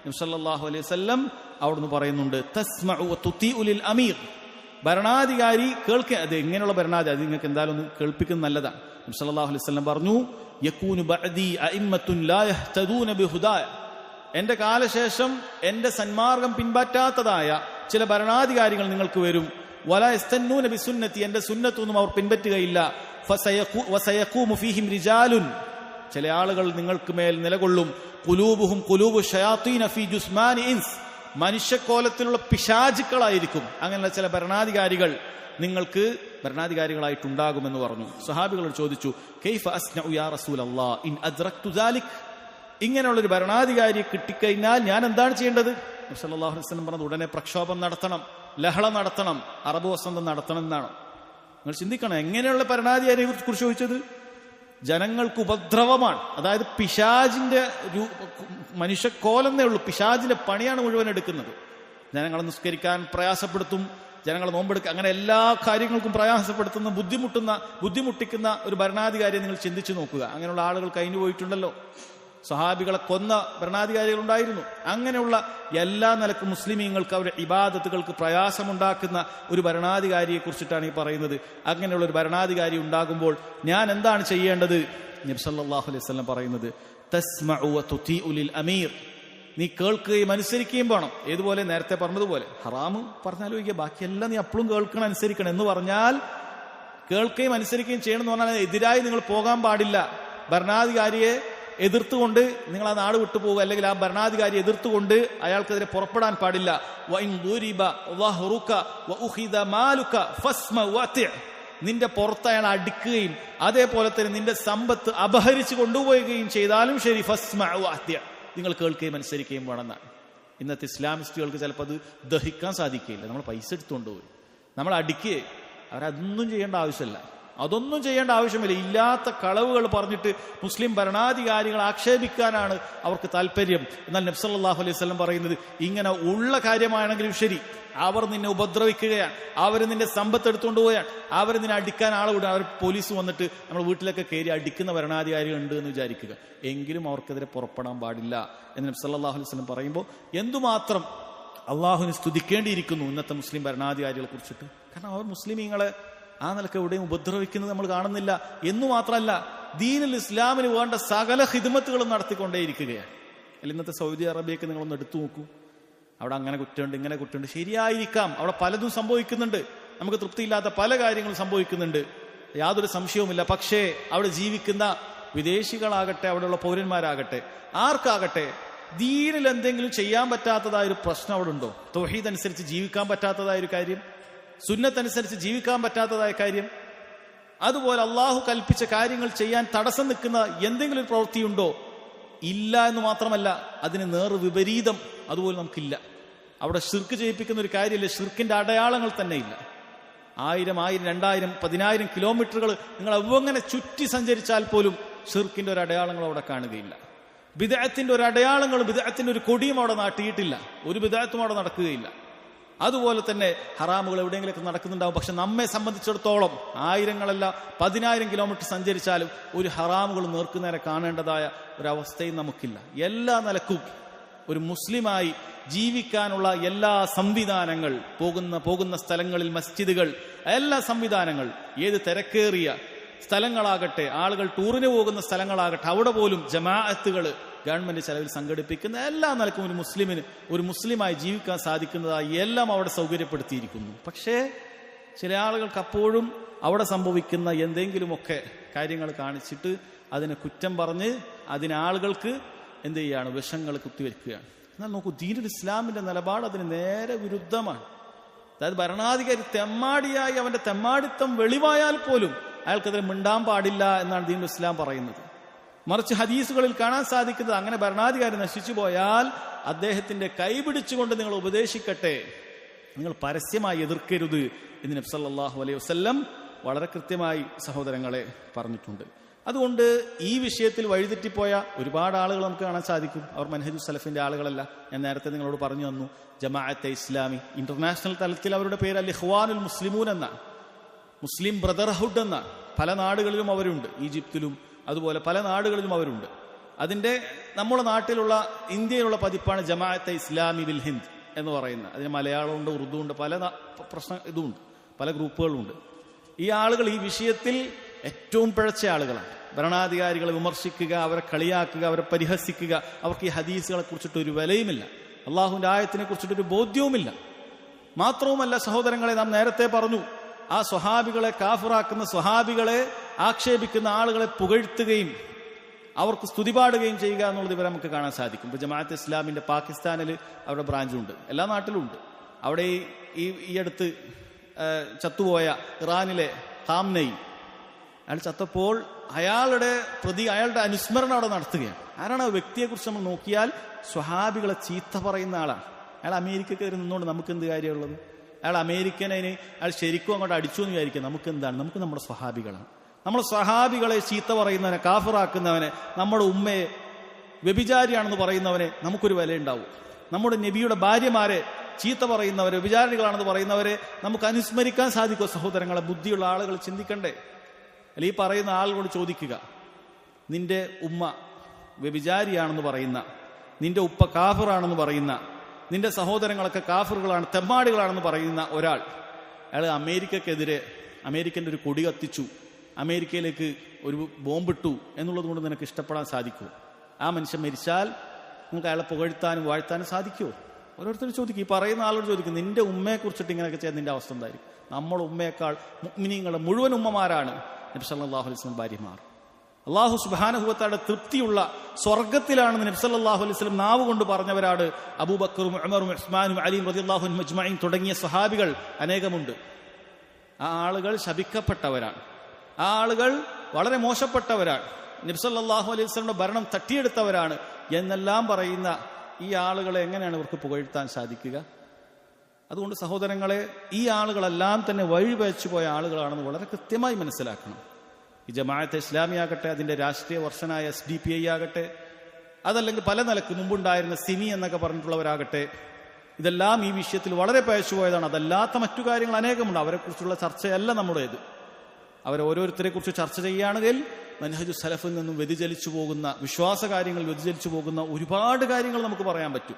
നബി സല്ലല്ലാഹു അലൈഹി വസല്ലം അവിടുന്ന് പറയുന്നുണ്ട്, തസ്മഉ വതുതിഉ ലിൽ അമീർ, ഭരണാധികാരി കേൾക്കുക. അത് എങ്ങനെയുള്ള ഭരണാധികാരി, അത് നിങ്ങൾക്ക് എന്തായാലും ഒന്ന് കേൾപ്പിക്കുന്നത് നല്ലതാണ്. നബി സല്ലല്ലാഹു അലൈഹി വസല്ലം പറഞ്ഞു, യകൂനു ബഅദി അഇമ്മത്തുൻ ലാ യഹ്തദൂന ബിഹുദായ, എന്റെ കാലശേഷം എന്റെ സന്മാർഗം പിൻപറ്റാത്തതായ ചില ഭരണാധികാരികൾ നിങ്ങൾക്ക് വരും. വലാ യസ്തന്നൂന ബിസുന്നതി, എന്റെ സുന്നത്തൊന്നും അവർ പിൻപറ്റുകയില്ല. വസയഖൂമു ഫീഹിം റിജാലുൻ, ചില ആളുകൾ നിങ്ങൾക്ക് മേൽ നിലകൊള്ളും. ഖുലൂബുഹും ഖുലൂബു ശയാത്തീന ഫീ ജുസ്മാനി ഇൻസ്, മനുഷ്യക്കോലത്തിലുള്ള പിശാചുക്കളായിരിക്കും. അങ്ങനെയുള്ള ചില ഭരണാധികാരികൾ നിങ്ങൾക്ക് ഭരണാധികാരികളായിട്ടുണ്ടാകുമെന്ന് പറഞ്ഞു. സ്വഹാബികളോട് ചോദിച്ചു, കൈഫ അസ്നഉ യാ റസൂലല്ലാഹ് ഇൻ അദ്റക്തു ദാലിക്, ഇങ്ങനെയുള്ളൊരു ഭരണാധികാരിയെ കിട്ടിക്കഴിഞ്ഞാൽ ഞാൻ എന്താണ് ചെയ്യേണ്ടത്? നബി സല്ലല്ലാഹു അലൈഹി വസല്ലം പറഞ്ഞത്, ഉടനെ പ്രക്ഷോഭം നടത്തണം, ലഹള നടത്തണം, അറബ് വസന്തം നടത്തണം എന്നാണ്. നിങ്ങൾ ചിന്തിക്കണം, എങ്ങനെയുള്ള ഭരണാധികാരിയെ കുറിച്ച് ചോദിച്ചത്? ജനങ്ങൾക്ക് ഉപദ്രവമാണ്, അതായത് പിശാചിന്റെ മനുഷ്യക്കോലെന്നേ ഉള്ളൂ, പിശാചിന്റെ പണിയാണ് മുഴുവൻ എടുക്കുന്നത്. ജനങ്ങളെ നിസ്കരിക്കാൻ പ്രയാസപ്പെടുത്തും, ജനങ്ങളെ നോമ്പെടുക്കുക, അങ്ങനെ എല്ലാ കാര്യങ്ങൾക്കും പ്രയാസപ്പെടുത്തുന്ന ബുദ്ധിമുട്ടിക്കുന്ന ഒരു ഭരണാധികാരിയെ നിങ്ങൾ ചിന്തിച്ചു നോക്കുക. അങ്ങനെയുള്ള ആളുകൾ കഴിഞ്ഞു പോയിട്ടുണ്ടല്ലോ. സഹാബികളെ കൊന്ന ഭരണാധികാരികളുണ്ടായിരുന്നു. അങ്ങനെയുള്ള എല്ലാ നിലക്കും മുസ്ലിമീങ്ങൾക്ക് അവരുടെ ഇബാദത്തുകൾക്ക് പ്രയാസമുണ്ടാക്കുന്ന ഒരു ഭരണാധികാരിയെ കുറിച്ചിട്ടാണ് ഈ പറയുന്നത്. അങ്ങനെയുള്ള ഒരു ഭരണാധികാരി ഉണ്ടാകുമ്പോൾ ഞാൻ എന്താണ് ചെയ്യേണ്ടത്? നബി സല്ലല്ലാഹു അലൈഹി വസല്ലം പറയുന്നത്, തസ്മഉ വതുതിഉ ലിൽ അമീർ, നീ കേൾക്കുകയും അനുസരിക്കുകയും വേണം. ഏതുപോലെ? നേരത്തെ പറഞ്ഞതുപോലെ. ഹറാമ് പറഞ്ഞാലും ബാക്കിയെല്ലാം നീ അപ്പോഴും കേൾക്കണം, അനുസരിക്കണം എന്ന് പറഞ്ഞാൽ കേൾക്കുകയും അനുസരിക്കുകയും ചെയ്യണം എന്ന് പറഞ്ഞാൽ എതിരായി നിങ്ങൾ പോകാൻ പാടില്ല. ഭരണാധികാരിയെ എതിർത്തുകൊണ്ട് നിങ്ങൾ ആ നാട് വിട്ടു പോകുക, അല്ലെങ്കിൽ ആ ഭരണാധികാരി എതിർത്തുകൊണ്ട് അയാൾക്കെതിരെ പുറപ്പെടാൻ പാടില്ല. നിന്റെ പുറത്ത് അയാൾ അടിക്കുകയും അതേപോലെ തന്നെ നിന്റെ സമ്പത്ത് അപഹരിച്ചു കൊണ്ടുപോവുകയും ചെയ്താലും ശരി, നിങ്ങൾ കേൾക്കുകയും അനുസരിക്കുകയും വേണമെന്നാണ്. ഇന്നത്തെ ഇസ്ലാമിസ്റ്റുകൾക്ക് ചിലപ്പോൾ അത് ദഹിക്കാൻ സാധിക്കുകയില്ല. നമ്മൾ പൈസ എടുത്തുകൊണ്ടുപോയി നമ്മൾ അടിക്കുകയെ, അവരതൊന്നും ചെയ്യേണ്ട ആവശ്യമില്ല, അതൊന്നും ചെയ്യേണ്ട ആവശ്യമില്ല. ഇല്ലാത്ത കളവുകൾ പറഞ്ഞിട്ട് മുസ്ലിം ഭരണാധികാരികൾ ആക്ഷേപിക്കാനാണ് അവർക്ക് താല്പര്യം. എന്നാൽ നബി സല്ലല്ലാഹു അലൈഹി വസല്ലം പറയുന്നത്, ഇങ്ങനെ ഉള്ള കാര്യമാണെങ്കിലും ശരി, അവർ നിന്നെ ഉപദ്രവിക്കുകയാണ്, അവർ നിന്റെ സമ്പത്ത് എടുത്തുകൊണ്ട് പോയാണ്, അവർ നിന്നെ അടിക്കാൻ ആളെ വിടുക, അവർ പോലീസ് വന്നിട്ട് നമ്മൾ വീട്ടിലൊക്കെ കയറി അടിക്കുന്ന ഭരണാധികാരികൾ ഉണ്ട് എന്ന് വിചാരിക്കുക, എങ്കിലും അവർക്കെതിരെ പുറപ്പെടാൻ പാടില്ല എന്ന് നബി സല്ലല്ലാഹു അലൈഹി വസല്ലം പറയുമ്പോൾ എന്തുമാത്രം അള്ളാഹുവിനെ സ്തുതിക്കേണ്ടിയിരിക്കുന്നു ഇന്നത്തെ മുസ്ലിം ഭരണാധികാരികളെ കുറിച്ചിട്ട്. കാരണം അവർ മുസ്ലിമീങ്ങളെ ആ നിലക്ക് എവിടെയും ഉപദ്രവിക്കുന്നത് നമ്മൾ കാണുന്നില്ല. എന്നു മാത്രമല്ല, ദീനുൽ ഇസ്ലാമിന് വേണ്ട സകല ഹിദ്മത്തുകളും നടത്തിക്കൊണ്ടേയിരിക്കുകയാണ്. അല്ല, ഇന്നത്തെ സൗദി അറേബ്യക്ക് നിങ്ങളൊന്ന് എടുത്തു നോക്കൂ. അവിടെ അങ്ങനെ കുറ്റമുണ്ട്, ഇങ്ങനെ കുറ്റമുണ്ട്. ശരിയായിരിക്കാം, അവിടെ പലതും സംഭവിക്കുന്നുണ്ട്, നമുക്ക് തൃപ്തിയില്ലാത്ത പല കാര്യങ്ങളും സംഭവിക്കുന്നുണ്ട്, യാതൊരു സംശയവുമില്ല. പക്ഷേ അവിടെ ജീവിക്കുന്ന വിദേശികളാകട്ടെ, അവിടെയുള്ള പൗരന്മാരാകട്ടെ, ആർക്കാകട്ടെ, ദീനിൽ എന്തെങ്കിലും ചെയ്യാൻ പറ്റാത്തതായൊരു പ്രശ്നം അവിടെ ഉണ്ടോ? തൗഹീദ് അനുസരിച്ച് ജീവിക്കാൻ പറ്റാത്തതായൊരു കാര്യം, സുന്നത്തനുസരിച്ച് ജീവിക്കാൻ പറ്റാത്തതായ കാര്യം, അതുപോലെ അള്ളാഹു കൽപ്പിച്ച കാര്യങ്ങൾ ചെയ്യാൻ തടസ്സം നിൽക്കുന്ന എന്തെങ്കിലും ഒരു പ്രവൃത്തിയുണ്ടോ? ഇല്ല എന്ന് മാത്രമല്ല, അതിന് നേർ വിപരീതം അതുപോലെ നമുക്കില്ല. അവിടെ ഷിർക്ക് ചെയ്യിപ്പിക്കുന്ന ഒരു കാര്യമില്ല, ഷിർക്കിന്റെ അടയാളങ്ങൾ തന്നെ ഇല്ല. 1000, 2000, 10,000 കിലോമീറ്ററുകൾ നിങ്ങൾ എങ്ങനെ ചുറ്റി സഞ്ചരിച്ചാൽ പോലും ഷിർക്കിന്റെ ഒരു അടയാളങ്ങൾ അവിടെ കാണുകയില്ല. ബിദ്അത്തിന്റെ ഒരു അടയാളങ്ങളും ബിദ്അത്തിന്റെ ഒരു കൊടിയും അവിടെ നാട്ടിയിട്ടില്ല, ഒരു ബിദ്അത്തും അവിടെ നടക്കുകയില്ല. അതുപോലെ തന്നെ ഹറാമുകൾ എവിടെയെങ്കിലൊക്കെ നടക്കുന്നുണ്ടാവും. പക്ഷെ നമ്മെ സംബന്ധിച്ചിടത്തോളം 1000 10,000 കിലോമീറ്റർ സഞ്ചരിച്ചാലും ഒരു ഹറാമുകൾ നേർക്കുനേരെ കാണേണ്ടതായ ഒരവസ്ഥയും നമുക്കില്ല. എല്ലാ നിലക്കും ഒരു മുസ്ലിമായി ജീവിക്കാനുള്ള എല്ലാ സംവിധാനങ്ങൾ, പോകുന്ന സ്ഥലങ്ങളിൽ മസ്ജിദുകൾ, എല്ലാ സംവിധാനങ്ങൾ, ഏത് തിരക്കേറിയ സ്ഥലങ്ങളാകട്ടെ, ആളുകൾ ടൂറിന് പോകുന്ന സ്ഥലങ്ങളാകട്ടെ, അവിടെ പോലും ജമാഅത്തുകൾ ഗവൺമെന്റ് ചെലവിൽ സംഘടിപ്പിക്കുന്ന എല്ലാ നിലക്കും ഒരു മുസ്ലിമായി ജീവിക്കാൻ സാധിക്കുന്നതായി എല്ലാം അവിടെ സൗകര്യപ്പെടുത്തിയിരിക്കുന്നു. പക്ഷേ ചില ആളുകൾക്ക് അപ്പോഴും അവിടെ സംഭവിക്കുന്ന എന്തെങ്കിലുമൊക്കെ കാര്യങ്ങൾ കാണിച്ചിട്ട് അതിനെ കുറ്റം പറഞ്ഞ് അതിന് ആളുകൾക്ക് എന്ത് ചെയ്യാണ്? വിഷങ്ങൾ കുത്തിവെക്കുകയാണ്. എന്നാൽ നോക്കൂ, ദീനുൽ ഇസ്ലാമിന്റെ നിലപാട് അതിന് നേരെ വിരുദ്ധമാണ്. അതായത് ഭരണാധികാരി തെമ്മാടിയായി അവന്റെ തെമ്മാടിത്തം വെളിവായാൽ പോലും അയാൾക്കതിന് മിണ്ടാൻ പാടില്ല എന്നാണ് ദീനുൽ ഇസ്ലാം പറയുന്നത്. മറിച്ച് ഹദീസുകളിൽ കാണാൻ സാധിക്കുന്നത്, അങ്ങനെ ഭരണാധികാരി നശിച്ചു പോയാൽ അദ്ദേഹത്തിന്റെ കൈപിടിച്ചുകൊണ്ട് നിങ്ങൾ ഉപദേശിക്കട്ടെ, നിങ്ങൾ പരസ്യമായി എതിർക്കരുത് എന്ന് നബി സല്ലല്ലാഹു അലൈഹി വസല്ലം വളരെ കൃത്യമായി സഹോദരങ്ങളെ പറഞ്ഞിട്ടുണ്ട്. അതുകൊണ്ട് ഈ വിഷയത്തിൽ വഴിതെറ്റിപ്പോയ ഒരുപാട് ആളുകൾ നമുക്ക് കാണാൻ സാധിക്കും. അവർ മൻഹജുസ് സലഫിന്റെ ആളുകളല്ല. ഞാൻ നേരത്തെ നിങ്ങളോട് പറഞ്ഞു തന്നു, ജമാഅത്തെ ഇസ്ലാമി ഇന്റർനാഷണൽ തലത്തിൽ അവരുടെ പേര് അൽ ഇഖ്വാനുൽ മുസ്ലിമൂൻ എന്നാണ്, മുസ്ലിം ബ്രദർഹുഡ് എന്നാണ്. പല നാടുകളിലും അവരുണ്ട്, ഈജിപ്തിലും അതുപോലെ പല നാടുകളിലും അവരുണ്ട്. അതിന്റെ നമ്മുടെ നാട്ടിലുള്ള ഇന്ത്യയിലുള്ള പതിപ്പാണ് ജമാഅത്തെ ഇസ്ലാമി ബിൽ ഹിന്ദ് എന്ന് പറയുന്നത്. അതിന് മലയാളമുണ്ട്, ഉറുദു ഉണ്ട്, പല ഇതുമുണ്ട്, പല ഗ്രൂപ്പുകളുമുണ്ട്. ഈ ആളുകൾ ഈ വിഷയത്തിൽ ഏറ്റവും പിഴച്ച ആളുകളാണ്. ഭരണാധികാരികളെ വിമർശിക്കുക, അവരെ കളിയാക്കുക, അവരെ പരിഹസിക്കുക. അവർക്ക് ഈ ഹദീസുകളെ കുറിച്ചിട്ട് ഒരു വിലയുമില്ല, അള്ളാഹുവിന്റെ ആയത്തിനെ കുറിച്ചിട്ടൊരു ബോധ്യവുമില്ല. മാത്രവുമല്ല സഹോദരങ്ങളെ, നാം നേരത്തെ പറഞ്ഞു, ആ സ്വഹാബികളെ കാഫിറാക്കുന്ന, സ്വഹാബികളെ ആക്ഷേപിക്കുന്ന ആളുകളെ പുകഴ്ത്തുകയും അവർക്ക് സ്തുതിപാടുകയും ചെയ്യുക എന്നുള്ളത് ഇവരെ നമുക്ക് കാണാൻ സാധിക്കും. ഇപ്പൊ ജമാഅത്ത് ഇസ്ലാമിന്റെ പാകിസ്ഥാനിൽ അവരുടെ ബ്രാഞ്ചുണ്ട്, എല്ലാ നാട്ടിലും ഉണ്ട്. അവിടെ ഈ അടുത്ത് ചത്തുപോയ ഇറാനിലെ ഖാംനയി, അയാൾ ചത്തപ്പോൾ അയാളുടെ അനുസ്മരണം അവിടെ നടത്തുകയാണ്. ആരാണ് ആ വ്യക്തിയെക്കുറിച്ച് നമ്മൾ നോക്കിയാൽ സ്വഹാബികളെ ചീത്ത പറയുന്ന ആളാണ്. അയാൾ അമേരിക്കക്ക് കയറി നിന്നുകൊണ്ട് നമുക്ക് എന്ത് കാര്യമുള്ളത്? അയാൾ അയാൾ ശരിക്കും അങ്ങോട്ട് അടിച്ചു എന്ന് വിചാരിക്കുക. നമുക്ക് എന്താണ്? നമുക്ക് നമ്മുടെ സ്വഹാബികളാണ്. നമ്മൾ സ്വഹാബികളെ ചീത്ത പറയുന്നവനെ, കാഫിറാക്കുന്നവനെ, നമ്മുടെ ഉമ്മയെ വ്യഭിചാരിയാണെന്ന് പറയുന്നവനെ നമുക്കൊരു വില ഉണ്ടാവും. നമ്മുടെ നബിയുടെ ഭാര്യമാരെ ചീത്ത പറയുന്നവരെ, വ്യഭിചാരികളാണെന്ന് പറയുന്നവരെ നമുക്ക് അനുസ്മരിക്കാൻ സാധിക്കുമോ? സഹോദരങ്ങളെ, ബുദ്ധിയുള്ള ആളുകൾ ചിന്തിക്കണ്ടേ? അല്ല, ഈ പറയുന്ന ആളുകളോട് ചോദിക്കുക, നിന്റെ ഉമ്മ വ്യഭിചാരിയാണെന്ന് പറയുന്ന, നിന്റെ ഉപ്പ കാഫിറാണെന്ന് പറയുന്ന, നിന്റെ സഹോദരങ്ങളൊക്കെ കാഫിറുകളാണ്, തെമ്മാടികളാണെന്ന് പറയുന്ന ഒരാൾ, അയാൾ അമേരിക്കൻ്റെ ഒരു കൊടി കത്തിച്ചു, അമേരിക്കയിലേക്ക് ഒരു ബോംബിട്ടു എന്നുള്ളത് കൊണ്ട് നിനക്ക് ഇഷ്ടപ്പെടാൻ സാധിക്കുമോ? ആ മനുഷ്യൻ മരിച്ചാൽ നിങ്ങൾക്ക് അയാളെ പുകഴ്ത്താനും വാഴ്ത്താനും സാധിക്കുമോ? ഓരോരുത്തരും ചോദിക്കും, ഈ പറയുന്ന ആളോട് ചോദിക്കും, നിന്റെ ഉമ്മയെ കുറിച്ചിട്ട് ഇങ്ങനെയൊക്കെ ചെയ്യാൻ നിന്റെ അവസ്ഥ എന്തായിരിക്കും? നമ്മുടെ ഉമ്മയേക്കാൾ മുഅ്മിനീങ്ങളുടെ മുഴുവൻ ഉമ്മമാരാണ് നബി സല്ലല്ലാഹു അലൈഹി വസല്ലം ഭാര്യമാർ. അല്ലാഹു സുബ്ഹാനഹു വ തആല തൃപ്തിയുള്ള സ്വർഗത്തിലാണെന്ന് നബി സല്ലല്ലാഹു അലൈഹി വസല്ലം നാവ് കൊണ്ട് പറഞ്ഞവരാണ് അബൂബക്കറും ഉമറും ഉസ്മാനും അലിയും റളിയല്ലാഹു അൻഹും അജ്മഈൻ തുടങ്ങിയ സ്വഹാബികൾ അനേകമുണ്ട്. ആ ആളുകൾ ശപിക്കപ്പെട്ടവരാണ്, ആ ആളുകൾ വളരെ മോശപ്പെട്ടവരാണ്, നബി സല്ലല്ലാഹു അലൈഹി വസല്ലമയുടെ ഭരണം തട്ടിയെടുത്തവരാണ് എന്നെല്ലാം പറയുന്ന ഈ ആളുകളെ എങ്ങനെയാണ് ഇവർക്ക് പുകഴ്ത്താൻ സാധിക്കുക? അതുകൊണ്ട് സഹോദരങ്ങളെ, ഈ ആളുകളെല്ലാം തന്നെ വഴിപയച്ചു പോയ ആളുകളാണെന്ന് വളരെ കൃത്യമായി മനസ്സിലാക്കണം. ഈ ജമാഅത്തെ ഇസ്ലാമിയാകട്ടെ, അതിന്റെ രാഷ്ട്രീയ വർഷനായ SDPI ആകട്ടെ, അതല്ലെങ്കിൽ പല നിലക്ക് മുമ്പുണ്ടായിരുന്ന സിമി എന്നൊക്കെ പറഞ്ഞിട്ടുള്ളവരാകട്ടെ, ഇതെല്ലാം ഈ വിഷയത്തിൽ വളരെ പയച്ചു പോയതാണ്. അതല്ലാത്ത മറ്റു കാര്യങ്ങൾ അനേകമുണ്ട്. അവരെക്കുറിച്ചുള്ള ചർച്ചയല്ല നമ്മുടേത്. അവരോരോരുത്തരെ കുറിച്ച് ചർച്ച ചെയ്യുകയാണെങ്കിൽ മൻഹജു സലഫിൽ നിന്നും വ്യതിചലിച്ചു പോകുന്ന, വിശ്വാസ കാര്യങ്ങൾ വ്യതിചലിച്ചു പോകുന്ന ഒരുപാട് കാര്യങ്ങൾ നമുക്ക് പറയാൻ പറ്റും.